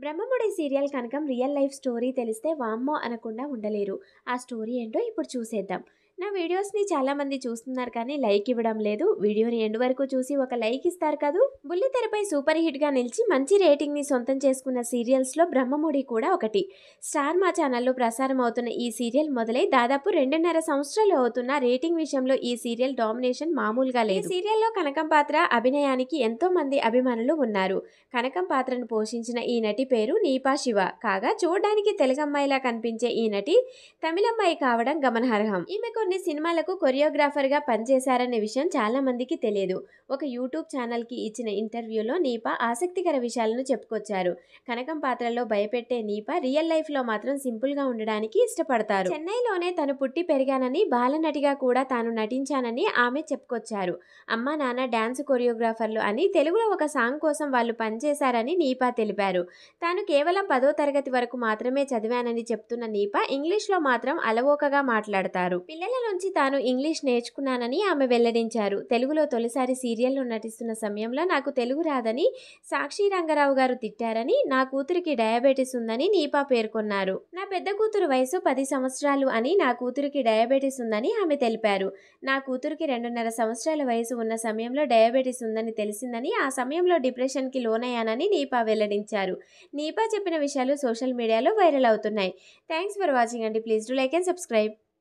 Brahmamudi serial కనకం real life story తెలిస్తే వామ్మో అనకుండా ఉండలేరు. ఆ స్టోరీ ఏంటో ఇప్పుడు చూసేద్దాం. నా వీడియోస్ని చాలామంది చూస్తున్నారు కానీ లైక్ ఇవ్వడం లేదు. వీడియోని ఎండ్ వరకు చూసి ఒక లైక్ ఇస్తారు కదూ. బుల్లితెరపై సూపర్ హిట్గా నిలిచి మంచి రేటింగ్ని సొంతం చేసుకున్న సీరియల్స్లో బ్రహ్మముడి కూడా ఒకటి. స్టార్ మా ఛానల్లో ప్రసారం అవుతున్న ఈ సీరియల్ మొదలై దాదాపు 2.5 సంవత్సరాలు అవుతున్న రేటింగ్ విషయంలో ఈ సీరియల్ డామినేషన్ మామూలుగా లేదు. ఈ సీరియల్లో కనకం పాత్ర అభినయానికి ఎంతో మంది అభిమానులు ఉన్నారు. కనకం పాత్రను పోషించిన ఈ నటి పేరు నీపా శివ కాగా, చూడడానికి తెలుగమ్మాయిలా కనిపించే ఈ నటి తమిళమ్మాయి కావడం గమనార్హం. ఈమె కొన్ని సినిమాలకు కొరియోగ్రాఫర్గా పనిచేశారనే విషయం చాలా మందికి తెలియదు. ఒక యూట్యూబ్ ఛానల్కి ఇచ్చిన ఇంటర్వ్యూలో నీపా ఆసక్తికర విషయాలను చెప్పుకొచ్చారు. కనకం పాత్రలో భయపెట్టే నీపా రియల్ లైఫ్లో మాత్రం సింపుల్గా ఉండడానికి ఇష్టపడతారు. చెన్నైలోనే తను పుట్టి పెరిగానని, బాలనటిగా కూడా తాను నటించానని ఆమె చెప్పుకొచ్చారు. అమ్మ నాన్న డ్యాన్స్ కొరియోగ్రాఫర్లు అని తెలుగులో ఒక సాంగ్ కోసం వాళ్ళు పనిచేశారని నీపా తెలిపారు. తాను కేవలం 10వ తరగతి వరకు మాత్రమే చదివానని చెప్తున్న నీపా ఇంగ్లీష్లో మాత్రం అలవోకగా మాట్లాడతారు. పిల్లల నుంచి తాను ఇంగ్లీష్ నేర్చుకున్నానని ఆమె వెల్లడించారు. తెలుగులో తొలిసారి సీరియల్లో నటిస్తున్న సమయంలో నాకు తెలుగు రాదని సాక్షి రంగారావు గారు తిట్టారని, నా కూతురికి డయాబెటీస్ ఉందని నీపా పేర్కొన్నారు. నా పెద్ద కూతురు వయసు 10 సంవత్సరాలు అని, నా కూతురికి డయాబెటీస్ ఉందని ఆమె తెలిపారు. నా కూతురికి 2.5 సంవత్సరాల వయసు ఉన్న సమయంలో డయాబెటీస్ ఉందని తెలిసిందని, ఆ సమయంలో డిప్రెషన్కి లోనయ్యానని నీపా వెల్లడించారు. నీపా చెప్పిన విషయాలు సోషల్ మీడియాలో వైరల్ అవుతున్నాయి. థ్యాంక్స్ ఫర్ వాచింగ్ అండి. Please do like and subscribe.